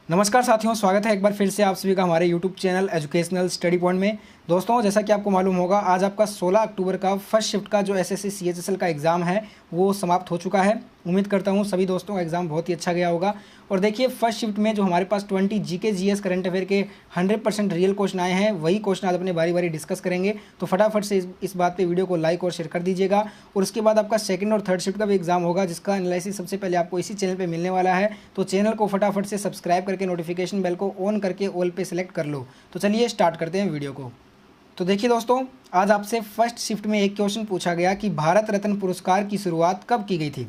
नमस्कार साथियों, स्वागत है एक बार फिर से आप सभी का हमारे YouTube channel educational study point में। दोस्तों, जैसा कि आपको मालूम होगा, आज आपका 16 अक्टूबर का फर्स्ट शिफ्ट का जो एसएससी सीएचएसएल का एग्ज़ाम है वो समाप्त हो चुका है। उम्मीद करता हूँ सभी दोस्तों का एग्ज़ाम बहुत ही अच्छा गया होगा। और देखिए, फर्स्ट शिफ्ट में जो हमारे पास 20 जीके जीएस करंट अफेयर के 100% रियल क्वेश्चन आए हैं, वही क्वेश्चन आज अपने बारी बारी डिस्कस करेंगे। तो फटाफट से इस बात पे वीडियो को लाइक और शेयर कर दीजिएगा। और उसके बाद आपका सेकंड और थर्ड शिफ्ट का भी एग्जाम होगा, जिसका एनालिसिस सबसे पहले आपको इसी चैनल पे मिलने वाला है। तो चैनल को फटाफट से सब्सक्राइब करके नोटिफिकेशन बेल को ऑन करके ऑल पे सेलेक्ट कर लो। तो चलिए स्टार्ट करते हैं वीडियो को। तो देखिए दोस्तों, आज आपसे फर्स्ट शिफ्ट में एक क्वेश्चन पूछा गया कि भारत रत्न पुरस्कार की शुरुआत कब की गई थी।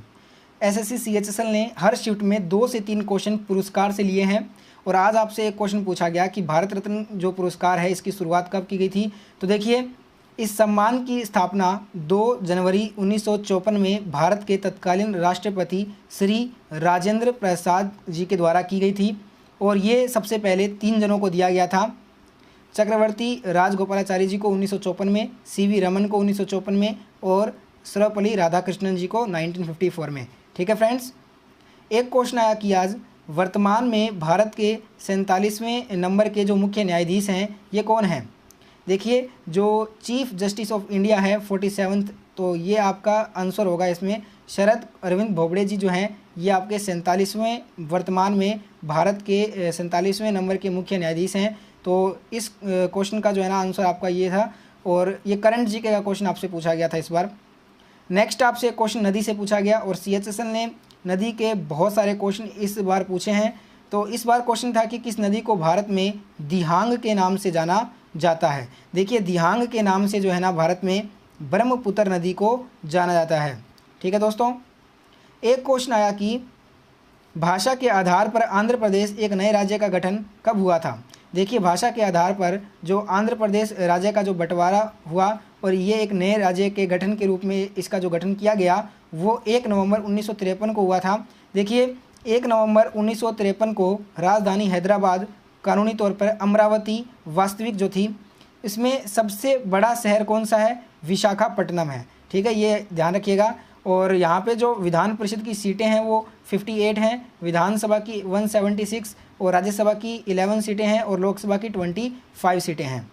एसएससी सीएचएसएल ने हर शिफ्ट में 2 से 3 क्वेश्चन पुरस्कार से लिए हैं। और आज आपसे एक क्वेश्चन पूछा गया कि भारत रत्न जो पुरस्कार है इसकी शुरुआत कब की गई थी। तो देखिए, इस सम्मान की स्थापना 2 जनवरी 1954 में भारत के तत्कालीन राष्ट्रपति श्री राजेंद्र प्रसाद जी के द्वारा की गई थी। और ये सबसे पहले 3 जनों को दिया गया था। चक्रवर्ती राजगोपालाचारी जी को 1954 में, सीवी रमन को 1954 में और सर्वपल्ली राधाकृष्णन जी को 1954 में। ठीक है फ्रेंड्स। एक क्वेश्चन आया कि आज वर्तमान में भारत के 47वें नंबर के जो मुख्य न्यायाधीश हैं ये कौन हैं। देखिए, जो चीफ जस्टिस ऑफ इंडिया है 47th, तो ये आपका आंसर होगा इसमें शरद अरविंद बोबड़े जी जो हैं ये आपके 47वें वर्तमान में भारत के 47वें नंबर के मुख्य न्यायाधीश हैं। तो इस क्वेश्चन का जो है ना आंसर आपका ये था। और ये करंट जीके का क्वेश्चन आपसे पूछा गया था इस बार। नेक्स्ट आपसे क्वेश्चन नदी से पूछा गया और सीएचएसएल ने नदी के बहुत सारे क्वेश्चन इस बार पूछे हैं। तो इस बार क्वेश्चन था कि किस नदी को भारत में दिहांग के नाम से जाना जाता है। देखिए, दिहांग के नाम से जो है ना भारत में ब्रह्मपुत्र नदी को जाना जाता है। ठीक है दोस्तों। एक क्वेश्चन आया कि भाषा के आधार पर आंध्र प्रदेश एक नए राज्य का गठन कब हुआ था। देखिए, भाषा के आधार पर जो आंध्र प्रदेश राज्य का जो बंटवारा हुआ और ये एक नए राज्य के गठन के रूप में इसका जो गठन किया गया वो 1 नवंबर 1953 को हुआ था। देखिए, 1 नवंबर 1953 को राजधानी हैदराबाद, कानूनी तौर पर अमरावती वास्तविक जो थी, इसमें सबसे बड़ा शहर कौन सा है, विशाखापट्टनम है। ठीक है, ये ध्यान रखिएगा। और यहाँ पे जो विधान परिषद की सीटें हैं वो 58 हैं, विधानसभा की 176 और राज्यसभा की 11 सीटें हैं और लोकसभा की 25 सीटें हैं।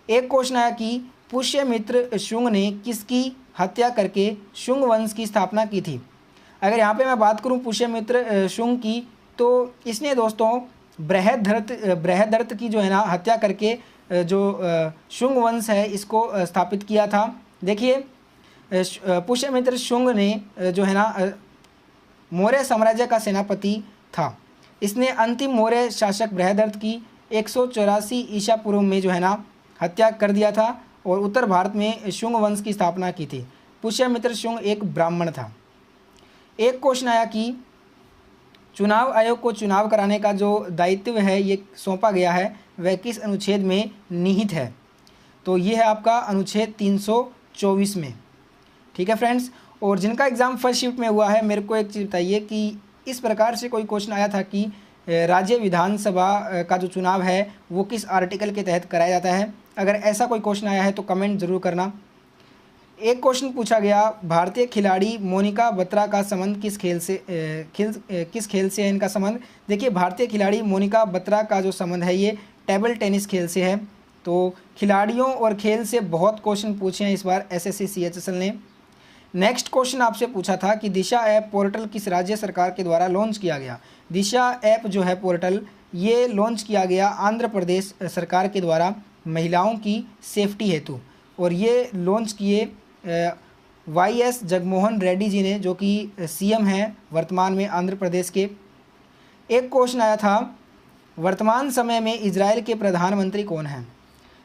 एक क्वेश्चन आया कि पुष्यमित्र शुंग ने किसकी हत्या करके शुंग वंश की स्थापना की थी। अगर यहाँ पे मैं बात करूँ पुष्यमित्र शुंग की, तो इसने दोस्तों बृहदर्थ की जो है ना हत्या करके जो शुंग वंश है इसको स्थापित किया था। देखिए, पुष्यमित्र शुंग ने जो है ना मौर्य साम्राज्य का सेनापति था। इसने अंतिम मौर्य शासक बृहदर्थ की 184 ईसा पूर्व में जो है ना हत्या कर दिया था और उत्तर भारत में शुंग वंश की स्थापना की थी। पुष्यमित्र शुंग एक ब्राह्मण था। एक क्वेश्चन आया कि चुनाव आयोग को चुनाव कराने का जो दायित्व है ये सौंपा गया है वह किस अनुच्छेद में निहित है। तो ये है आपका अनुच्छेद 324 में। ठीक है फ्रेंड्स। और जिनका एग्ज़ाम फर्स्ट शिफ्ट में हुआ है, मेरे को एक चीज़ बताइए कि इस प्रकार से कोई क्वेश्चन आया था कि राज्य विधानसभा का जो चुनाव है वो किस आर्टिकल के तहत कराया जाता है। अगर ऐसा कोई क्वेश्चन आया है तो कमेंट ज़रूर करना। एक क्वेश्चन पूछा गया, भारतीय खिलाड़ी मोनिका बत्रा का संबंध किस खेल से है इनका संबंध। देखिए, भारतीय खिलाड़ी मोनिका बत्रा का जो संबंध है ये टेबल टेनिस खेल से है। तो खिलाड़ियों और खेल से बहुत क्वेश्चन पूछे हैं इस बार एसएससी सीएचएसएल ने। नेक्स्ट क्वेश्चन आपसे पूछा था कि दिशा ऐप पोर्टल किस राज्य सरकार के द्वारा लॉन्च किया गया। दिशा ऐप जो है पोर्टल ये लॉन्च किया गया आंध्र प्रदेश सरकार के द्वारा महिलाओं की सेफ्टी हेतु। और ये लॉन्च किए वाईएस जगनमोहन रेड्डी जी ने, जो कि सीएम हैं वर्तमान में आंध्र प्रदेश के। एक क्वेश्चन आया था, वर्तमान समय में इजराइल के प्रधानमंत्री कौन हैं।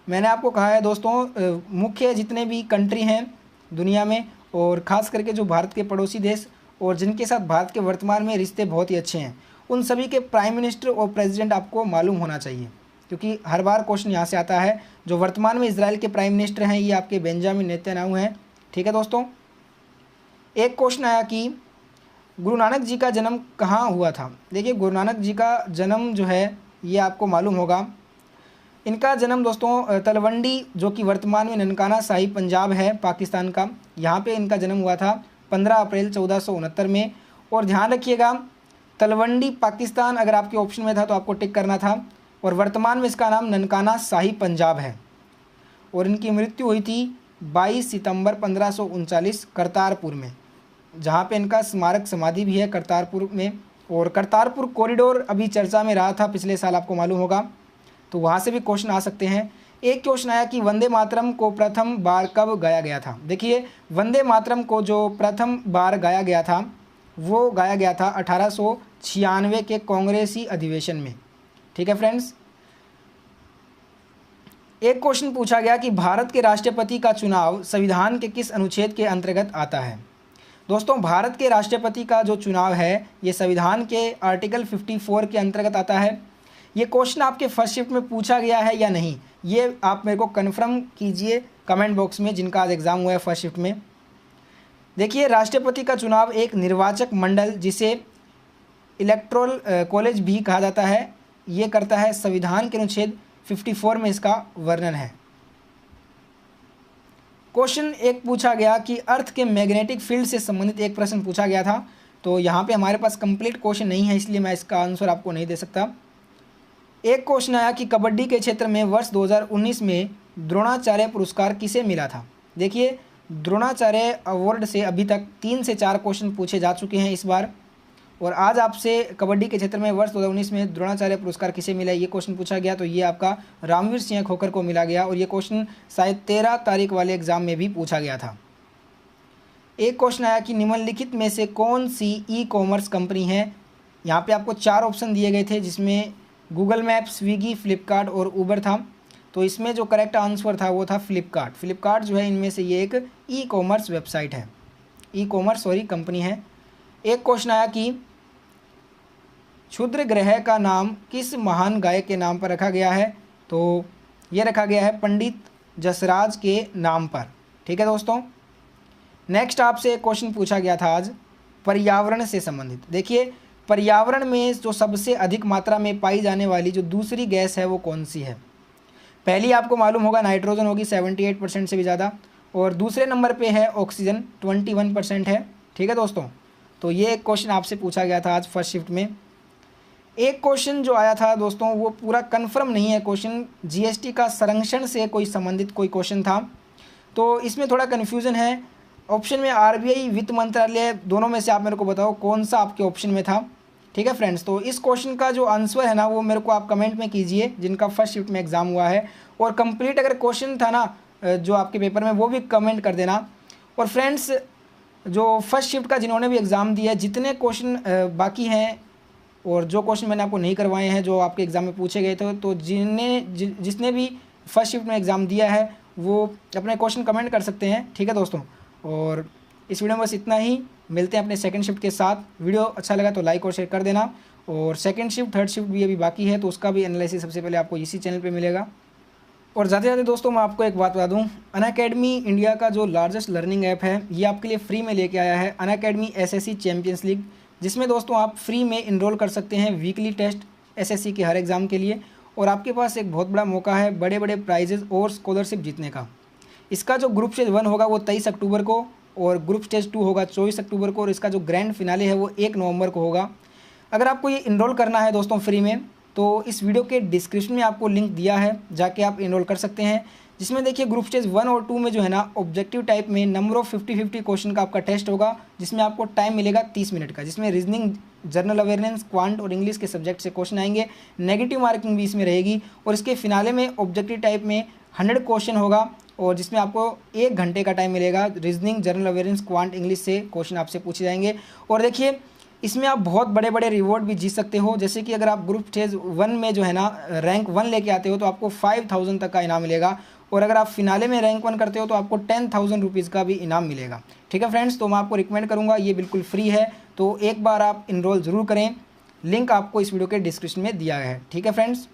मैंने आपको कहा है दोस्तों, मुख्य जितने भी कंट्री हैं दुनिया में और ख़ास करके जो भारत के पड़ोसी देश और जिनके साथ भारत के वर्तमान में रिश्ते बहुत ही अच्छे हैं, उन सभी के प्राइम मिनिस्टर और प्रेसिडेंट आपको मालूम होना चाहिए, क्योंकि हर बार क्वेश्चन यहाँ से आता है। जो वर्तमान में इजराइल के प्राइम मिनिस्टर हैं ये आपके बेंजामिन नेतन्याहू हैं। ठीक है दोस्तों। एक क्वेश्चन आया कि गुरु नानक जी का जन्म कहाँ हुआ था। देखिए, गुरु नानक जी का जन्म जो है ये आपको मालूम होगा। इनका जन्म दोस्तों तलवंडी, जो कि वर्तमान में ननकाना साहिब पंजाब है पाकिस्तान का, यहाँ पे इनका जन्म हुआ था 15 अप्रैल 1469 में। और ध्यान रखिएगा तलवंडी पाकिस्तान अगर आपके ऑप्शन में था तो आपको टिक करना था। और वर्तमान में इसका नाम ननकाना शाही पंजाब है। और इनकी मृत्यु हुई थी 22 सितंबर 1539 करतारपुर में, जहाँ पे इनका स्मारक समाधि भी है करतारपुर में। और करतारपुर कॉरिडोर अभी चर्चा में रहा था पिछले साल, आपको मालूम होगा, तो वहाँ से भी क्वेश्चन आ सकते हैं। एक क्वेश्चन आया कि वंदे मातरम को प्रथम बार कब गाया गया था। देखिए, वंदे मातरम को जो प्रथम बार गाया गया था वो गाया गया था 1896 के कांग्रेसी अधिवेशन में। ठीक है फ्रेंड्स। एक क्वेश्चन पूछा गया कि भारत के राष्ट्रपति का चुनाव संविधान के किस अनुच्छेद के अंतर्गत आता है। दोस्तों, भारत के राष्ट्रपति का जो चुनाव है ये संविधान के आर्टिकल 54 के अंतर्गत आता है। ये क्वेश्चन आपके फर्स्ट शिफ्ट में पूछा गया है या नहीं, ये आप मेरे को कन्फर्म कीजिए कमेंट बॉक्स में, जिनका आज एग्ज़ाम हुआ है फर्स्ट शिफ्ट में। देखिए, राष्ट्रपति का चुनाव एक निर्वाचक मंडल, जिसे इलेक्टोरल कॉलेज भी कहा जाता है, ये करता है। संविधान के अनुच्छेद 54 में इसका वर्णन है। क्वेश्चन एक पूछा गया कि अर्थ के मैग्नेटिक फील्ड से संबंधित एक प्रश्न पूछा गया था। तो यहाँ पे हमारे पास कंप्लीट क्वेश्चन नहीं है, इसलिए मैं इसका आंसर आपको नहीं दे सकता। एक क्वेश्चन आया कि कबड्डी के क्षेत्र में वर्ष 2019 में द्रोणाचार्य पुरस्कार किसे मिला था। देखिए, द्रोणाचार्य अवार्ड से अभी तक 3 से 4 क्वेश्चन पूछे जा चुके हैं इस बार। और आज आपसे कबड्डी के क्षेत्र में वर्ष 2019 में द्रोणाचार्य पुरस्कार किसे मिला, ये क्वेश्चन पूछा गया। तो ये आपका रामवीर सिंह खोखर को मिला गया। और ये क्वेश्चन शायद 13 तारीख वाले एग्जाम में भी पूछा गया था। एक क्वेश्चन आया कि निम्नलिखित में से कौन सी ई कॉमर्स कंपनी है। यहाँ पे आपको 4 ऑप्शन दिए गए थे, जिसमें गूगल मैप, स्विगी, फ्लिपकार्ट और उबर था। तो इसमें जो करेक्ट आंसर था वो था फ्लिपकार्ट। फ्लिपकार्ट जो है इनमें से ये एक ई कॉमर्स वेबसाइट है, ई कॉमर्स कंपनी है। एक क्वेश्चन आया कि क्षुद्र ग्रह का नाम किस महान गायक के नाम पर रखा गया है। तो ये रखा गया है पंडित जसराज के नाम पर। ठीक है दोस्तों। नेक्स्ट आपसे एक क्वेश्चन पूछा गया था आज पर्यावरण से संबंधित। देखिए, पर्यावरण में जो सबसे अधिक मात्रा में पाई जाने वाली जो दूसरी गैस है वो कौन सी है। पहली आपको मालूम होगा नाइट्रोजन होगी 78% से भी ज़्यादा, और दूसरे नंबर पे है ऑक्सीजन 21% है। ठीक है दोस्तों। तो ये एक क्वेश्चन आपसे पूछा गया था आज फर्स्ट शिफ्ट में। एक क्वेश्चन जो आया था दोस्तों वो पूरा कंफर्म नहीं है क्वेश्चन, जीएसटी का संरक्षण से कोई संबंधित कोई क्वेश्चन था। तो इसमें थोड़ा कन्फ्यूज़न है। ऑप्शन में आरबीआई, वित्त मंत्रालय, दोनों में से आप मेरे को बताओ कौन सा आपके ऑप्शन में था। ठीक है फ्रेंड्स। तो इस क्वेश्चन का जो आंसर है ना वो मेरे को आप कमेंट में कीजिए, जिनका फर्स्ट शिफ्ट में एग्जाम हुआ है। और कंप्लीट अगर क्वेश्चन था ना जो आपके पेपर में, वो भी कमेंट कर देना। और फ्रेंड्स, जो फर्स्ट शिफ्ट का जिन्होंने भी एग्ज़ाम दिया है, जितने क्वेश्चन बाकी हैं और जो क्वेश्चन मैंने आपको नहीं करवाए हैं जो आपके एग्ज़ाम में पूछे गए थे, तो जिसने भी फर्स्ट शिफ्ट में एग्ज़ाम दिया है वो अपने क्वेश्चन कमेंट कर सकते हैं। ठीक है दोस्तों। और इस वीडियो में बस इतना ही। मिलते हैं अपने सेकंड शिफ्ट के साथ। वीडियो अच्छा लगा तो लाइक और शेयर कर देना। और सेकंड शिफ्ट, थर्ड शिफ्ट भी अभी बाकी है, तो उसका भी एनालिसिस सबसे पहले आपको इसी चैनल पे मिलेगा। और ज़्यादा से ज़्यादा दोस्तों मैं आपको एक बात बता दूं, अनअकैडमी इंडिया का जो लार्जेस्ट लर्निंग ऐप है ये आपके लिए फ्री में लेके आया है अनअकैडमी एसएससी चैम्पियंस लीग, जिसमें दोस्तों आप फ्री में इनरोल कर सकते हैं वीकली टेस्ट एसएससी के हर एग्ज़ाम के लिए। और आपके पास एक बहुत बड़ा मौका है बड़े बड़े प्राइजेज़ और स्कॉलरशिप जीतने का। इसका जो ग्रुप स्टेज 1 होगा वो 23 अक्टूबर को, और ग्रुप स्टेज 2 होगा 24 अक्टूबर को, और इसका जो ग्रैंड फिनाले है वो 1 नवंबर को होगा। अगर आपको ये इनरोल करना है दोस्तों फ्री में, तो इस वीडियो के डिस्क्रिप्शन में आपको लिंक दिया है, जाके आप इनरोल कर सकते हैं। जिसमें देखिए ग्रुप स्टेज 1 और 2 में जो है ना ऑब्जेक्टिव टाइप में नंबर ऑफ 50-50 क्वेश्चन का आपका टेस्ट होगा, जिसमें आपको टाइम मिलेगा 30 मिनट का, जिसमें रीजनिंग, जनरल अवेयरनेस, क्वांट और इंग्लिश के सब्जेक्ट से क्वेश्चन आएंगे। नेगेटिव मार्किंग भी इसमें रहेगी। और इसके फिनाले में ऑब्जेक्टिव टाइप में 100 क्वेश्चन होगा, और जिसमें आपको 1 घंटे का टाइम मिलेगा। Reasoning, general awareness, quant, English से क्वेश्चन आपसे पूछे जाएंगे। और देखिए इसमें आप बहुत बड़े बड़े रिवॉर्ड भी जीत सकते हो। जैसे कि अगर आप ग्रुप स्टेज 1 में जो है ना रैंक 1 लेके आते हो तो आपको 5000 तक का इनाम मिलेगा। और अगर आप फिनाले में रैंक 1 करते हो तो आपको 10,000 रुपीज़ का भी इनाम मिलेगा। ठीक है फ्रेंड्स। तो मैं आपको रिकमेंड करूँगा, ये बिल्कुल फ्री है, तो एक बार आप इनरोल ज़रूर करें। लिंक आपको इस वीडियो के डिस्क्रिप्शन में दिया है। ठीक है फ्रेंड्स।